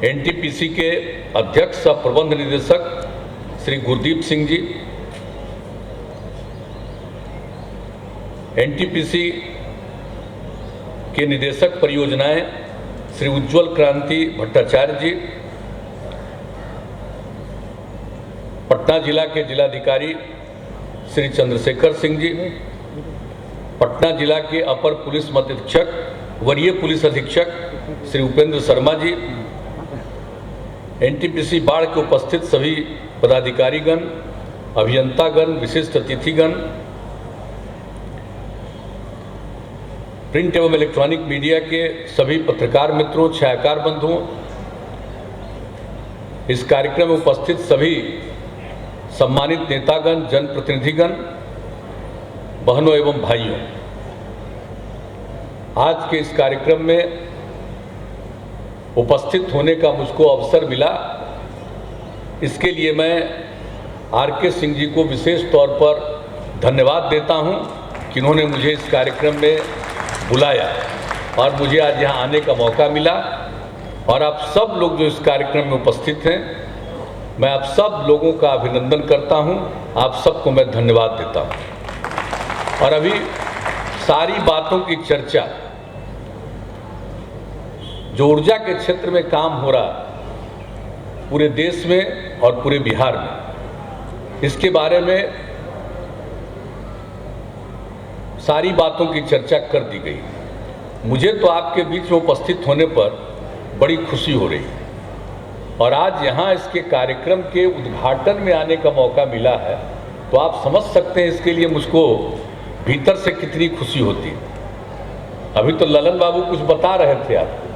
NTPC के अध्यक्ष सह प्रबंध निदेशक श्री गुरदीप सिंह जी, एनटीपीसी के निदेशक परियोजनाएं श्री उज्ज्वल क्रांति भट्टाचार्य जी, पटना जिला के जिलाधिकारी श्री चंद्रशेखर सिंह जी, पटना जिला के अपर पुलिस अधीक्षक वरीय पुलिस अधीक्षक श्री उपेंद्र शर्मा जी, एनटीपीसी बाढ़ के उपस्थित सभी पदाधिकारीगण, अभियंतागण, विशिष्ट अतिथिगण, प्रिंट एवं इलेक्ट्रॉनिक मीडिया के सभी पत्रकार मित्रों, छायाकार बंधुओं, इस कार्यक्रम में उपस्थित सभी सम्मानित नेतागण, जनप्रतिनिधिगण, बहनों एवं भाइयों, आज के इस कार्यक्रम में उपस्थित होने का मुझको अवसर मिला, इसके लिए मैं आर.के. सिंह जी को विशेष तौर पर धन्यवाद देता हूं कि उन्होंने मुझे इस कार्यक्रम में बुलाया और मुझे आज यहां आने का मौका मिला। और आप सब लोग जो इस कार्यक्रम में उपस्थित हैं, मैं आप सब लोगों का अभिनंदन करता हूं, आप सबको मैं धन्यवाद देता हूं। और अभी सारी बातों की चर्चा जो ऊर्जा के क्षेत्र में काम हो रहा पूरे देश में और पूरे बिहार में, इसके बारे में सारी बातों की चर्चा कर दी गई। मुझे तो आपके बीच में उपस्थित होने पर बड़ी खुशी हो रही है और आज यहाँ इसके कार्यक्रम के उद्घाटन में आने का मौका मिला है, तो आप समझ सकते हैं इसके लिए मुझको भीतर से कितनी खुशी होती है। अभी तो ललन बाबू कुछ बता रहे थे आपको।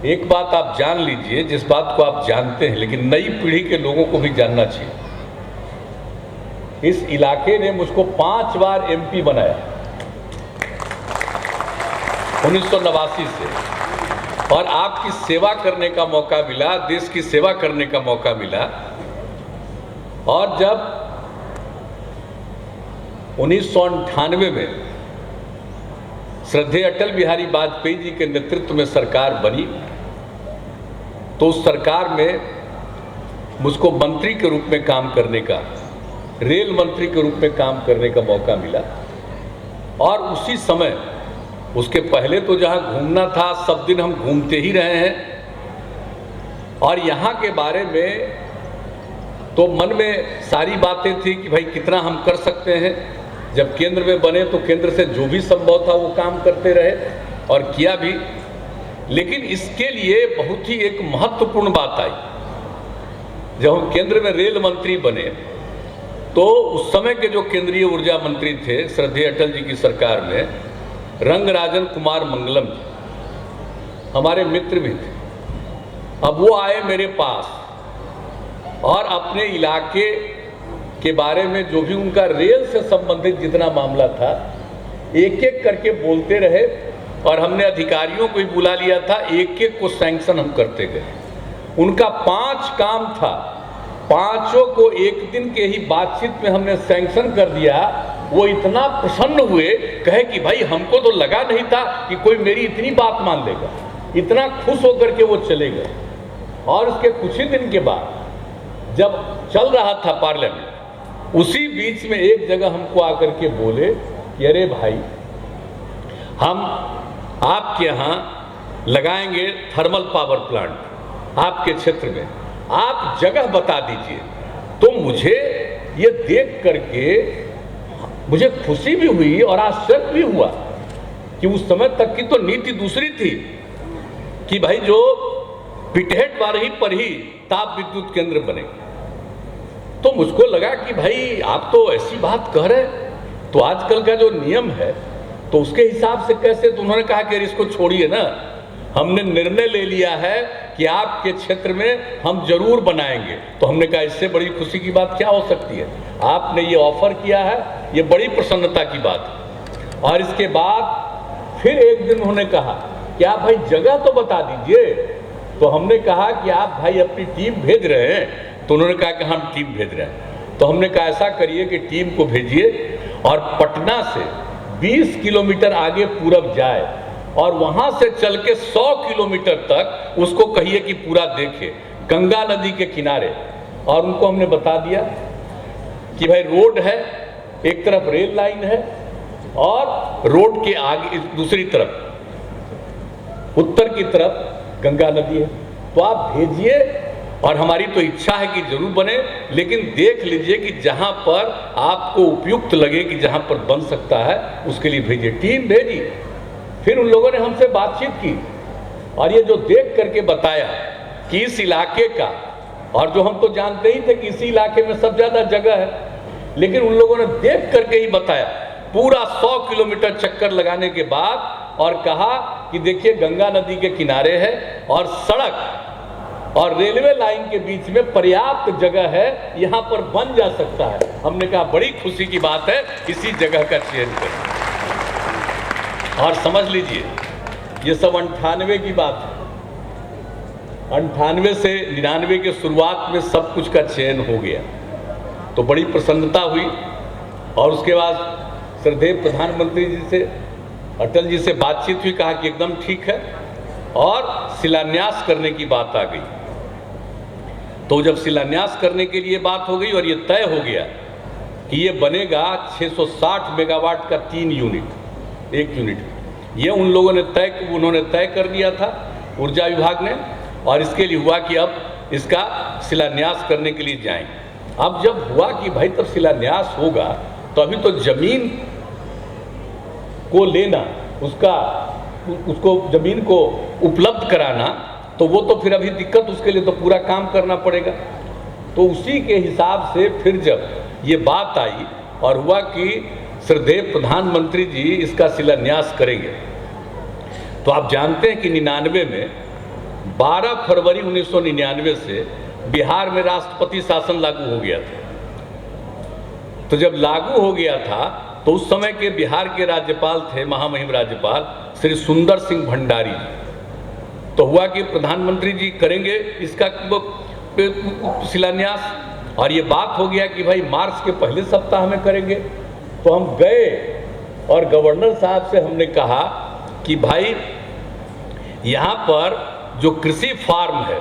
एक बात आप जान लीजिए, जिस बात को आप जानते हैं, लेकिन नई पीढ़ी के लोगों को भी जानना चाहिए। इस इलाके ने मुझको 5 बार एमपी बनाया 1989 से, और आपकी सेवा करने का मौका मिला, देश की सेवा करने का मौका मिला। और जब 1998 में श्रद्धेय अटल बिहारी वाजपेयी जी के नेतृत्व में सरकार बनी, तो उस सरकार में मुझको मंत्री के रूप में काम करने का, रेल मंत्री के रूप में काम करने का मौका मिला। और उसी समय, उसके पहले तो जहां घूमना था सब दिन हम घूमते ही रहे हैं, और यहाँ के बारे में तो मन में सारी बातें थी कि भाई कितना हम कर सकते हैं। जब केंद्र में बने तो केंद्र से जो भी संभव था वो काम करते रहे और किया भी। लेकिन इसके लिए बहुत ही एक महत्वपूर्ण बात आई, जब हम केंद्र में रेल मंत्री बने तो उस समय के जो केंद्रीय ऊर्जा मंत्री थे श्रद्धेय अटल जी की सरकार में, रंगराजन कुमार मंगलम जी, हमारे मित्र भी थे। अब वो आए मेरे पास और अपने इलाके के बारे में जो भी उनका रेल से संबंधित जितना मामला था एक एक करके बोलते रहे, और हमने अधिकारियों को भी बुला लिया था, एक एक को सैंक्शन हम करते गए। उनका 5 काम था, 5 को एक दिन के ही बातचीत में हमने सैंक्शन कर दिया। वो इतना प्रसन्न हुए, कहे कि भाई हमको तो लगा नहीं था कि कोई मेरी इतनी बात मान लेगा। इतना खुश होकर के वो चले गए। और उसके कुछ ही दिन के बाद जब चल रहा था पार्लियामेंट, उसी बीच में एक जगह हमको आकर के बोले कि अरे भाई, हम आपके यहाँ लगाएंगे थर्मल पावर प्लांट आपके क्षेत्र में, आप जगह बता दीजिए। तो मुझे ये देख करके मुझे खुशी भी हुई और आश्चर्य भी हुआ कि उस समय तक की तो नीति दूसरी थी कि भाई जो पिटहेट बारही पर ही ताप विद्युत केंद्र बने। तो मुझको लगा कि भाई आप तो ऐसी बात कह रहे, तो आजकल का जो नियम है तो उसके हिसाब से कैसे। तो उन्होंने कहा कि इसको छोड़िए ना, हमने निर्णय ले लिया है कि आपके क्षेत्र में हम जरूर बनाएंगे। तो हमने कहा इससे बड़ी खुशी की बात क्या हो सकती है, आपने ये ऑफर किया है, ये बड़ी प्रसन्नता की बात है। और इसके बाद फिर एक दिन उन्होंने कहा कि आप भाई जगह तो बता दीजिए। तो हमने कहा कि आप भाई अपनी टीम भेज रहे हैं। तो उन्होंने कहा कि हम टीम भेज रहे हैं। तो हमने कहा ऐसा करिए कि टीम को भेजिए और पटना से 20 किलोमीटर आगे पूरब जाए और वहां से चल के 100 किलोमीटर तक उसको कहिए कि पूरा देखे, गंगा नदी के किनारे। और उनको हमने बता दिया कि भाई रोड है, एक तरफ रेल लाइन है और रोड के आगे दूसरी तरफ उत्तर की तरफ गंगा नदी है। तो आप भेजिए, और हमारी तो इच्छा है कि जरूर बने, लेकिन देख लीजिए कि जहां पर आपको उपयुक्त लगे कि जहां पर बन सकता है उसके लिए भेजिए। टीम भेजी, फिर उन लोगों ने हमसे बातचीत की और ये जो देख करके बताया कि इस इलाके का, और जो हम तो जानते ही थे कि इसी इलाके में सबसे ज्यादा जगह है, लेकिन उन लोगों ने देख करके ही बताया पूरा 100 किलोमीटर चक्कर लगाने के बाद, और कहा कि देखिए गंगा नदी के किनारे है और सड़क और रेलवे लाइन के बीच में पर्याप्त जगह है, यहां पर बन जा सकता है। हमने कहा बड़ी खुशी की बात है, इसी जगह का चयन करें। और समझ लीजिए ये सब 98 की बात है, 98 से 99 के शुरुआत में सब कुछ का चयन हो गया, तो बड़ी प्रसन्नता हुई। और उसके बाद श्रद्धेय प्रधानमंत्री जी से, अटल जी से बातचीत हुई, कहा कि एकदम ठीक है, और शिलान्यास करने की बात आ गई। तो जब शिलान्यास करने के लिए बात हो गई और ये तय हो गया कि ये बनेगा 660 मेगावाट का 3 यूनिट, 1 यूनिट, ये उन लोगों ने उन्होंने तय कर दिया था ऊर्जा विभाग ने, और इसके लिए हुआ कि अब इसका शिलान्यास करने के लिए जाएं। अब जब हुआ कि भाई तब शिलान्यास होगा, तो अभी तो जमीन को लेना, उसको जमीन को उपलब्ध कराना, तो वो तो फिर अभी दिक्कत, उसके लिए तो पूरा काम करना पड़ेगा। तो उसी के हिसाब से फिर जब ये बात आई और हुआ कि श्रद्धेय प्रधानमंत्री जी इसका शिलान्यास करेंगे, तो आप जानते हैं कि 99 में 12 फरवरी 1999 से बिहार में राष्ट्रपति शासन लागू हो गया था। तो जब लागू हो गया था तो उस समय के बिहार के राज्यपाल थे, महामहिम राज्यपाल श्री सुंदर सिंह भंडारी जी। तो हुआ कि प्रधानमंत्री जी करेंगे इसका शिलान्यास, और ये बात हो गया कि भाई मार्च के पहले सप्ताह में करेंगे। तो हम गए और गवर्नर साहब से हमने कहा कि भाई यहाँ पर जो कृषि फार्म है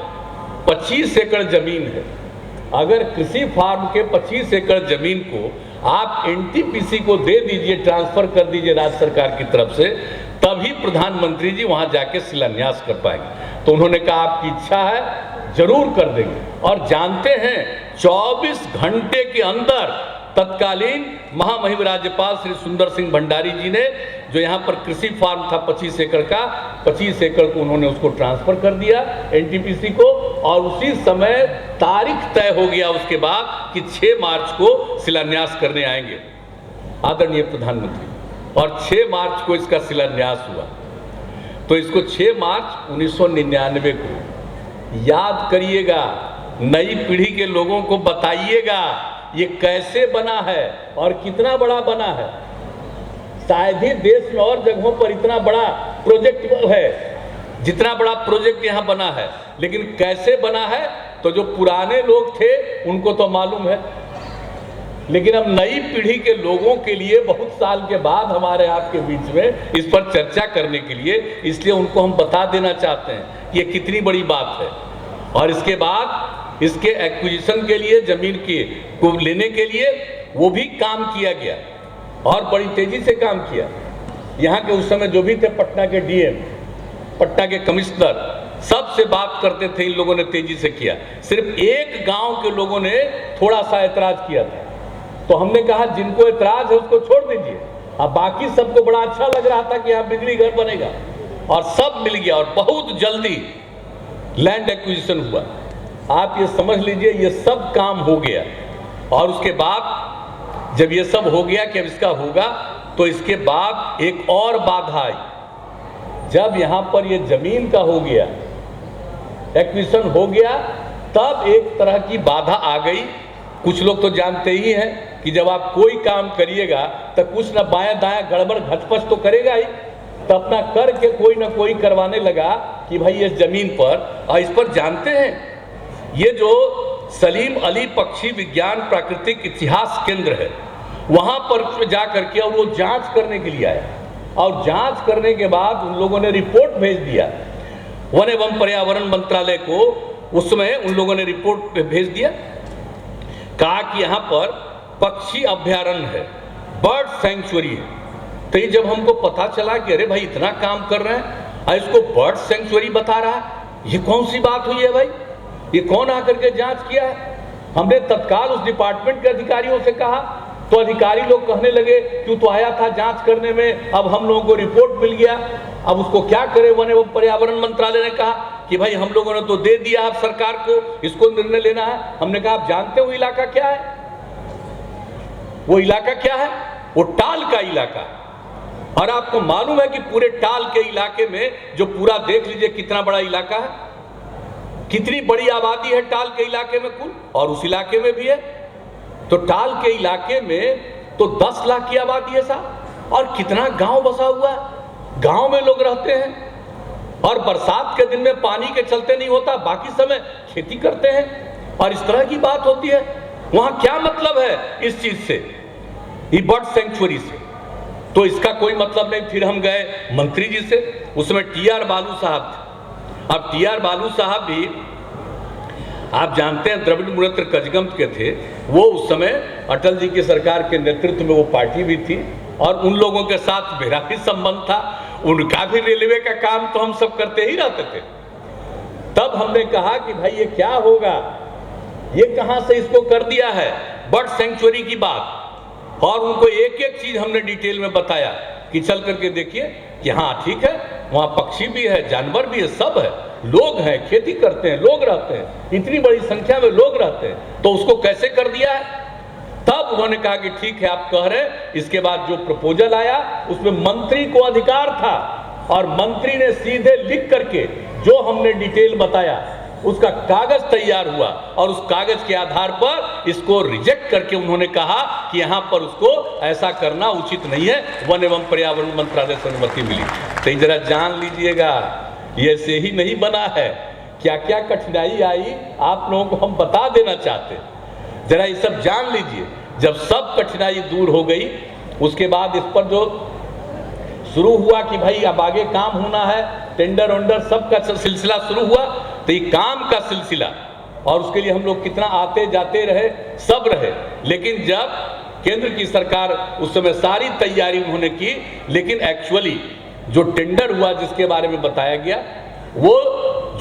25 एकड़ जमीन है, अगर कृषि फार्म के 25 एकड़ जमीन को आप एनटीपीसी को दे दीजिए, ट्रांसफर कर दीजिए राज्य सरकार की तरफ से, तभी प्रधानमंत्री जी वहां जाके शिलान्यास कर पाएंगे। तो उन्होंने कहा आपकी इच्छा है, जरूर कर देंगे। और जानते हैं 24 घंटे के अंदर तत्कालीन महामहिम राज्यपाल श्री सुंदर सिंह भंडारी जी ने, जो यहाँ पर कृषि फार्म था 25 एकड़ का, 25 एकड़ को उन्होंने उसको ट्रांसफर कर दिया एनटीपीसी को, और उसी समय तारीख तय हो गया उसके बाद कि 6 मार्च को शिलान्यास करने आएंगे आदरणीय प्रधानमंत्री, और 6 मार्च को इसका शिलान्यास हुआ। तो इसको 6 मार्च 1999 को याद करिएगा, नई पीढ़ी के लोगों को बताइएगा ये कैसे बना है और कितना बड़ा बना है। शायद ही देश में और जगहों पर इतना बड़ा प्रोजेक्ट है जितना बड़ा प्रोजेक्ट यहाँ बना है, लेकिन कैसे बना है तो जो पुराने लोग थे उनको तो मालूम है, लेकिन अब नई पीढ़ी के लोगों के लिए बहुत साल के बाद हमारे आपके बीच में इस पर चर्चा करने के लिए, इसलिए उनको हम बता देना चाहते हैं कि ये कितनी बड़ी बात है। और इसके बाद इसके एक्विजिशन के लिए, जमीन की को लेने के लिए वो भी काम किया गया और बड़ी तेजी से काम किया। यहाँ के उस समय जो भी थे, पटना के डीएम, पटना के कमिश्नर, सबसे बात करते थे, इन लोगों ने तेजी से किया। सिर्फ एक गांव के लोगों ने थोड़ा सा ऐतराज किया था, तो हमने कहा जिनको ऐतराज है उसको छोड़ दीजिए। अब बाकी सबको बड़ा अच्छा लग रहा था कि यहाँ बिजली घर बनेगा, और सब मिल गया और बहुत जल्दी लैंड एक्विजिशन हुआ। आप ये समझ लीजिए ये सब काम हो गया, और उसके बाद जब ये सब हो गया कि अब इसका होगा, तो इसके बाद एक और बाधा आई। जब यहाँ पर ये जमीन का हो गया, एक्विजिशन हो गया, तब एक तरह की बाधा आ गई। कुछ लोग तो जानते ही हैं कि जब आप कोई काम करिएगा तो कुछ ना बायां दायां गड़बड़ घचपच तो करेगा ही, तो अपना करके कोई ना कोई करवाने लगा कि भाई इस जमीन पर, और इस पर जानते हैं ये जो सलीम अली पक्षी विज्ञान प्राकृतिक इतिहास केंद्र है, वहां पर जा करके और वो जांच करने के लिए आया और जांच करने के बाद उन लोगों ने रिपोर्ट भेज दिया वन एवं पर्यावरण मंत्रालय को। उस समय उन लोगों ने रिपोर्ट भेज दिया, कहा कि यहाँ पर पक्षी अभ्यारण्य है, बर्ड सेंचुरी है। तो ये जब हमको पता चला कि अरे भाई इतना काम कर रहे हैं और इसको बर्ड सेंचुरी बता रहा है, ये कौन सी बात हुई है भाई, ये कौन आकर के जांच किया है। हमने तत्काल उस डिपार्टमेंट के अधिकारियों से कहा, तो अधिकारी लोग कहने लगे तू तो आया था जांच करने में, अब हम लोगों को रिपोर्ट मिल गया, अब उसको क्या करे। वन एवं पर्यावरण मंत्रालय ने कहा कि भाई हम लोगों ने तो दे दिया अब सरकार को, इसको निर्णय लेना है। हमने कहा आप जानते हो इलाका क्या है, वो इलाका क्या है, वो टाल का इलाका। और आपको मालूम है कि पूरे टाल के इलाके में जो पूरा देख लीजिए कितना बड़ा इलाका है, कितनी बड़ी आबादी है टाल के इलाके में कुल, और उस इलाके में भी है। तो टाल के इलाके में तो 10 लाख की आबादी है साहब, और कितना गांव बसा हुआ है, गांव में लोग रहते हैं, और बरसात के दिन में पानी के चलते नहीं होता, बाकी समय खेती करते हैं, और इस तरह की बात होती है। वहां क्या मतलब है इस चीज से, ये बर्ड सेंचुरी से? तो इसका कोई मतलब नहीं। फिर हम गए मंत्री जी से, उसमें टी.आर. बालू साहब थे। अब टी.आर. बालू साहब भी आप जानते हैं द्रविड़ मुनेत्र कजगम के थे, वो उस समय अटल जी की सरकार के नेतृत्व में वो पार्टी भी थी, और उन लोगों के साथ मेरा भी संबंध था, उनका भी रेलवे का काम तो हम सब करते ही रहते थे। तब हमने कहा कि भाई ये क्या होगा, ये कहां से इसको कर दिया है बर्ड सेंचुरी की बात। और उनको एक एक चीज हमने डिटेल में बताया कि चल करके देखिए कि हाँ ठीक है, वहां पक्षी भी है, जानवर भी है, सब है, लोग हैं, खेती करते हैं, लोग रहते हैं, इतनी बड़ी संख्या में लोग रहते हैं, तो उसको कैसे कर दिया है। तब उन्होंने कहा कि ठीक है आप कह रहे हैं। इसके बाद जो प्रपोजल आया उसमें मंत्री को अधिकार था, और मंत्री ने सीधे लिख करके जो हमने डिटेल बताया उसका कागज तैयार हुआ, और उस कागज के आधार पर इसको रिजेक्ट करके उन्होंने कहा कि यहां पर उसको ऐसा करना उचित नहीं है, वन एवं पर्यावरण मंत्रालय से अनुमति मिली। तो जरा जान लीजिएगा ये से ही नहीं बना है, क्या क्या कठिनाई आई आप लोगों को हम बता देना चाहते हैं, जरा ये सब जान लीजिए। जब सब कठिनाई दूर हो गई, उसके बाद इस पर जो शुरू हुआ कि भाई अब आगे काम होना है, टेंडर वेंडर सब का सिलसिला शुरू हुआ। तो ये काम का सिलसिला, और उसके लिए हम लोग कितना आते जाते रहे, सब रहे। लेकिन जब केंद्र की सरकार उस समय सारी तैयारी उन्होंने की, लेकिन एक्चुअली जो टेंडर हुआ जिसके बारे में बताया गया, वो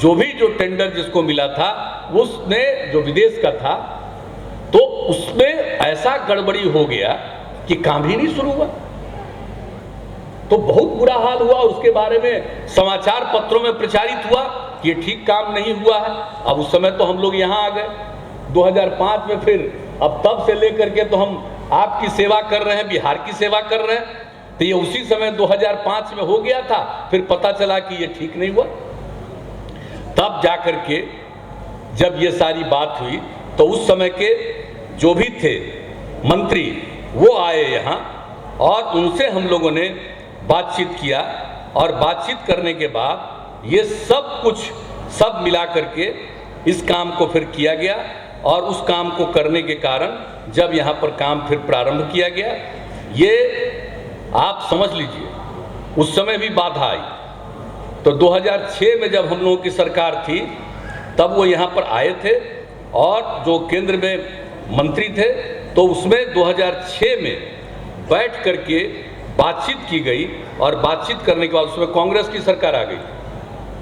जो टेंडर जिसको मिला था उसने जो विदेश का था, तो उसमें ऐसा गड़बड़ी हो गया कि काम ही नहीं शुरू हुआ। तो बहुत बुरा हाल हुआ, उसके बारे में समाचार पत्रों में प्रचारित हुआ कि ये ठीक काम नहीं हुआ है। अब उस समय तो हम लोग यहाँ आ गए 2005 में, फिर अब तब से लेकर के तो हम आपकी सेवा कर रहे हैं, बिहार की सेवा कर रहे हैं। तो ये उसी समय 2005 में हो गया था, फिर पता चला कि ये ठीक नहीं हुआ। तब जाकर के जब ये सारी बात हुई, तो उस समय के जो भी थे मंत्री वो आए यहाँ, और उनसे हम लोगों ने बातचीत किया, और बातचीत करने के बाद ये सब कुछ सब मिला करके इस काम को फिर किया गया। और उस काम को करने के कारण जब यहाँ पर काम फिर प्रारंभ किया गया, ये आप समझ लीजिए उस समय भी बाधा आई। तो 2006 में जब हम लोगों की सरकार थी, तब वो यहाँ पर आए थे, और जो केंद्र में मंत्री थे, तो उसमें 2006 में बैठ करके बातचीत की गई, और बातचीत करने के बाद उसमें कांग्रेस की सरकार आ गई।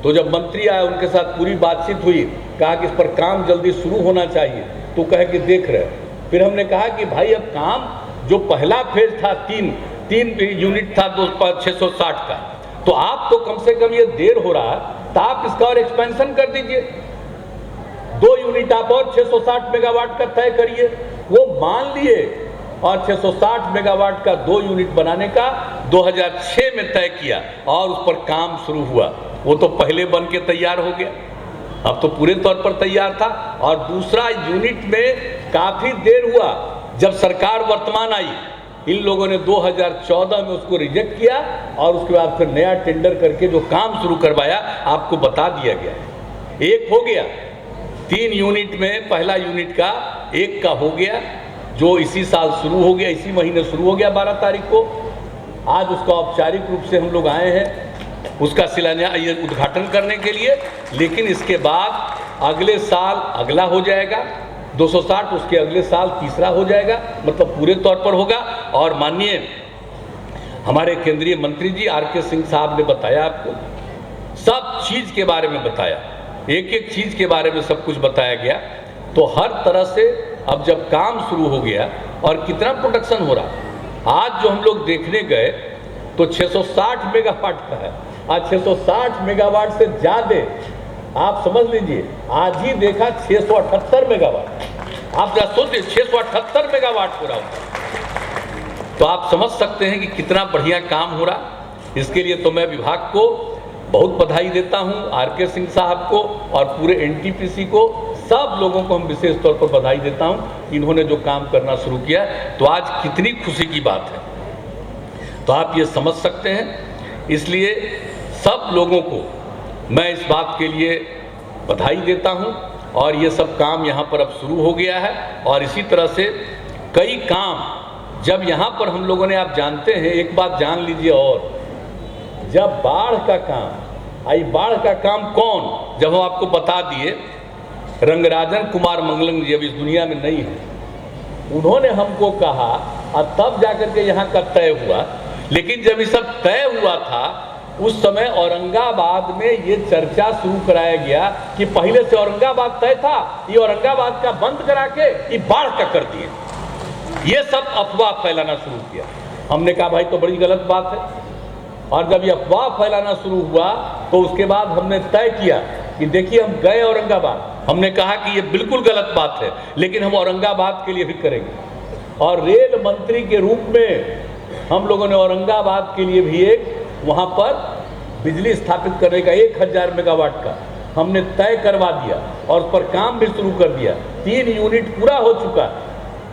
तो जब मंत्री आए उनके साथ पूरी बातचीत हुई, कहा कि इस पर काम जल्दी शुरू होना चाहिए, तो कहे कि देख रहे। फिर हमने कहा कि भाई अब काम जो पहला फेज था, तीन यूनिट था 660 का, तो आप तो कम से कम ये देर हो रहा है, तो आप इसका और एक्सपेंशन कर दीजिए, 2 यूनिट आप और 660 मेगावाट का तय करिए। वो मान लिए, और 660 मेगावाट का 2 यूनिट बनाने का 2006 में तय किया, और उस पर काम शुरू हुआ। वो तो पहले बन के तैयार हो गया, अब तो पूरे तौर पर तैयार था। और दूसरा यूनिट में काफ़ी देर हुआ, जब सरकार वर्तमान आई, इन लोगों ने 2014 में उसको रिजेक्ट किया, और उसके बाद फिर नया टेंडर करके जो काम शुरू करवाया आपको बता दिया गया है। एक हो गया 3 यूनिट में, पहला यूनिट का 1 का हो गया, जो इसी साल शुरू हो गया, इसी महीने शुरू हो गया 12 तारीख को। आज उसका औपचारिक रूप से हम लोग आए हैं उसका शिलान्यास ये उद्घाटन करने के लिए। लेकिन इसके बाद अगले साल अगला हो जाएगा 260, उसके अगले साल तीसरा हो जाएगा, मतलब पूरे तौर पर होगा। और माननीय हमारे केंद्रीय मंत्री जी आर.के. सिंह साहब ने बताया, आपको सब चीज़ के बारे में बताया, एक एक चीज़ के बारे में सब कुछ बताया गया। तो हर तरह से अब जब काम शुरू हो गया और कितना प्रोडक्शन हो रहा, आज जो हम लोग देखने गए तो 660 मेगावाट का है। आज 660 मेगावाट से ज़्यादा, आप समझ लीजिए, आज ही देखा 678 मेगावाट। आप जरा सोचिए 678 मेगावाट हो रहा होगा, तो आप समझ सकते हैं कि कितना बढ़िया काम हो रहा। इसके लिए तो मैं विभाग को बहुत बधाई देता हूं, आर.के. सिंह साहब को और पूरे एनटीपीसी को, सब लोगों को हम विशेष तौर पर बधाई देता हूं। इन्होंने जो काम करना शुरू किया, तो आज कितनी खुशी की बात है, तो आप ये समझ सकते हैं। इसलिए सब लोगों को मैं इस बात के लिए बधाई देता हूं। और ये सब काम यहाँ पर अब शुरू हो गया है। और इसी तरह से कई काम जब यहाँ पर हम लोगों ने, आप जानते हैं, एक बात जान लीजिए, और जब बाढ़ का काम आई, बाढ़ का काम कौन, जब हम आपको बता दिए, रंगराजन कुमार मंगलम जी अब इस दुनिया में नहीं है, उन्होंने हमको कहा और तब जाकर के यहाँ का तय हुआ। लेकिन जब ये सब तय हुआ था उस समय औरंगाबाद में ये चर्चा शुरू कराया गया कि पहले से औरंगाबाद तय था, ये औरंगाबाद का बंद करा के ये बाढ़ का कर दिए। ये सब अफवाह फैलाना शुरू किया। हमने कहा भाई तो बड़ी गलत बात है। और जब ये अफवाह फैलाना शुरू हुआ तो उसके बाद हमने तय किया कि देखिए, हम गए औरंगाबाद, हमने कहा कि ये बिल्कुल गलत बात है, लेकिन हम औरंगाबाद के लिए भी करेंगे। और रेल मंत्री के रूप में हम लोगों ने औरंगाबाद के लिए भी एक वहाँ पर बिजली स्थापित करने का 1000 मेगावाट का हमने तय करवा दिया और उस पर काम भी शुरू कर दिया। 3 यूनिट पूरा हो चुका,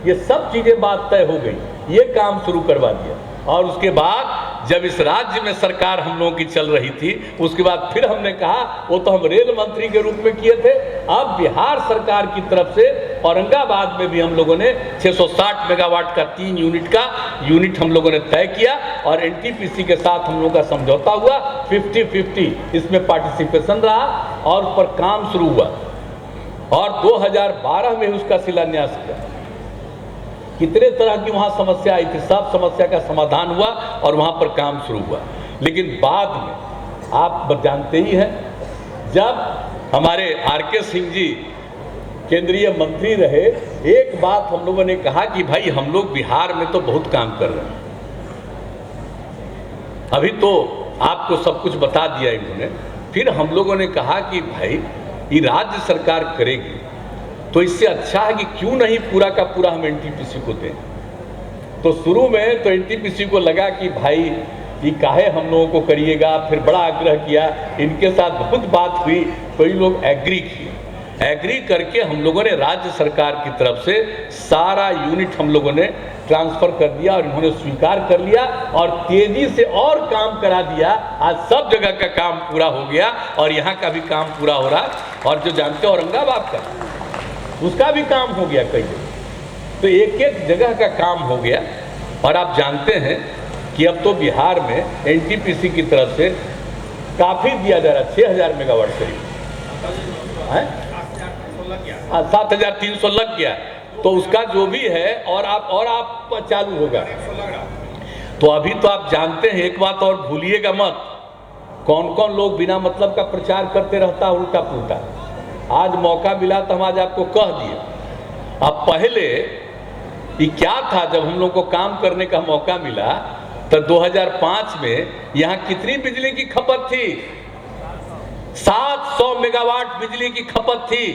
ये सब चीज़ें बात तय हो गई, ये काम शुरू करवा दिया। और उसके बाद जब इस राज्य में सरकार हम लोगों की चल रही थी, उसके बाद फिर हमने कहा, वो तो हम रेल मंत्री के रूप में किए थे, अब बिहार सरकार की तरफ से औरंगाबाद में भी हम लोगों ने 660 मेगावाट का 3 यूनिट हम लोगों ने तय किया। और एनटीपीसी के साथ हम लोगों का समझौता हुआ, 50-50 इसमें पार्टिसिपेशन रहा और उस पर काम शुरू हुआ। और 2012 में उसका शिलान्यास किया। कितने तरह की वहाँ समस्या आई थी, सब समस्या का समाधान हुआ और वहाँ पर काम शुरू हुआ। लेकिन बाद में आप जानते ही हैं, जब हमारे आर.के. सिंह जी केंद्रीय मंत्री रहे, एक बात हम लोगों ने कहा कि भाई हम लोग बिहार में तो बहुत काम कर रहे हैं, अभी तो आपको सब कुछ बता दिया इन्होंने। फिर हम लोगों ने कहा कि भाई ये राज्य सरकार करेगी तो इससे अच्छा है कि क्यों नहीं पूरा का पूरा हम एनटीपीसी को दें। तो शुरू में तो एनटीपीसी को लगा कि भाई ये काहे हम लोगों को करिएगा, फिर बड़ा आग्रह किया, इनके साथ बहुत बात हुई, कई लोग एग्री किए। एग्री करके हम लोगों ने राज्य सरकार की तरफ से सारा यूनिट हम लोगों ने ट्रांसफ़र कर दिया और इन्होंने स्वीकार कर लिया और तेज़ी से और काम करा दिया। आज सब जगह का काम पूरा हो गया और यहाँ का भी काम पूरा हो रहा। और जो जानते हो औरंगाबाद का, उसका भी काम हो गया कई जगह, तो एक एक जगह का काम हो गया। और आप जानते हैं कि अब तो बिहार में एनटीपीसी की तरफ से काफ़ी दिया जा रहा है, 6000 मेगावाट करीब है, 7300 लग गया, तो उसका जो भी है और आप चालू होगा। तो अभी तो आप जानते हैं, एक बात और भूलिएगा मत, कौन कौन लोग बिना मतलब का प्रचार करते रहता है उल्टा पुल्टा। आज मौका मिला तो हम आज आपको कह दिए। अब पहले ये क्या था, जब हम लोग को काम करने का मौका मिला तो 2005 में यहाँ कितनी बिजली की खपत थी? 700 मेगावाट बिजली की खपत थी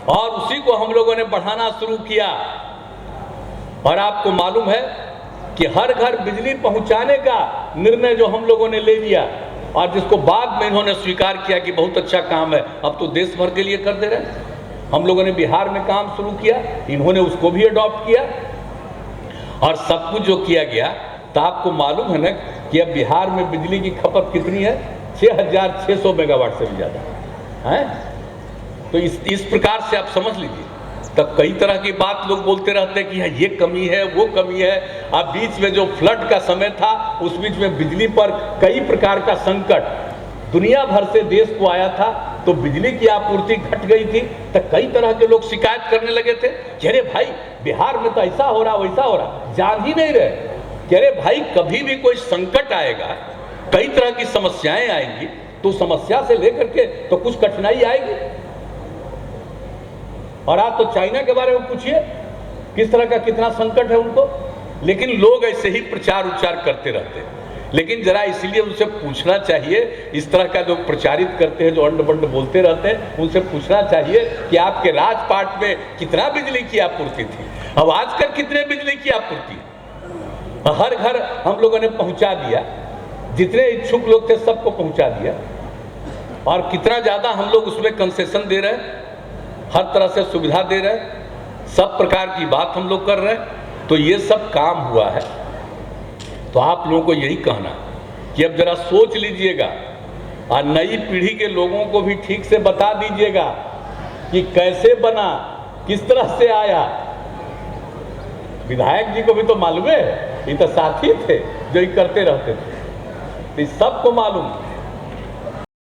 और उसी को हम लोगों ने बढ़ाना शुरू किया। और आपको मालूम है कि हर घर बिजली पहुंचाने का निर्णय जो हम लोगों ने ले लिया और जिसको बाद में इन्होंने स्वीकार किया कि बहुत अच्छा काम है, अब तो देश भर के लिए कर दे रहे हैं। हम लोगों ने बिहार में काम शुरू किया, इन्होंने उसको भी अडॉप्ट किया और सब कुछ जो किया गया। तो आपको मालूम है ना कि अब बिहार में बिजली की खपत कितनी है? 6600 मेगावाट से भी ज़्यादा है। तो इस प्रकार से आप समझ लीजिए। तब कई तरह की बात लोग बोलते रहते हैं कि हाँ ये कमी है वो कमी है। अब बीच में जो फ्लड का समय था उस बीच में बिजली पर कई प्रकार का संकट दुनिया भर से देश को आया था, तो बिजली की आपूर्ति घट गई थी, तो कई तरह के लोग शिकायत करने लगे थे कि अरे भाई बिहार में तो ऐसा हो रहा वैसा हो रहा, जान ही नहीं रहे कि अरे भाई कभी भी कोई संकट आएगा, कई तरह की समस्याएं आएंगी, तो समस्या से लेकर के तो कुछ कठिनाई आएगी। और आप तो चाइना के बारे में पूछिए किस तरह का कितना संकट है उनको, लेकिन लोग ऐसे ही प्रचार उच्चार करते रहते हैं। लेकिन जरा इसलिए उनसे पूछना चाहिए, इस तरह का लोग प्रचारित करते हैं जो अंड बंड बोलते रहते हैं, उनसे पूछना चाहिए कि आपके राजपाट में कितना बिजली की आपूर्ति थी, अब आजकल कितने बिजली की आपूर्ति, हर घर हम लोगों ने पहुंचा दिया, जितने इच्छुक लोग थे सबको पहुंचा दिया, और कितना ज़्यादा हम लोग उसमें कंसेशन दे रहे हैं, हर तरह से सुविधा दे रहे हैं, सब प्रकार की बात हम लोग कर रहे हैं। तो ये सब काम हुआ है। तो आप लोगों को यही कहना कि अब जरा सोच लीजिएगा और नई पीढ़ी के लोगों को भी ठीक से बता दीजिएगा कि कैसे बना, किस तरह से आया। विधायक जी को भी तो मालूम है, ये तो साथी थे जो ये करते रहते थे, तो सबको मालूम।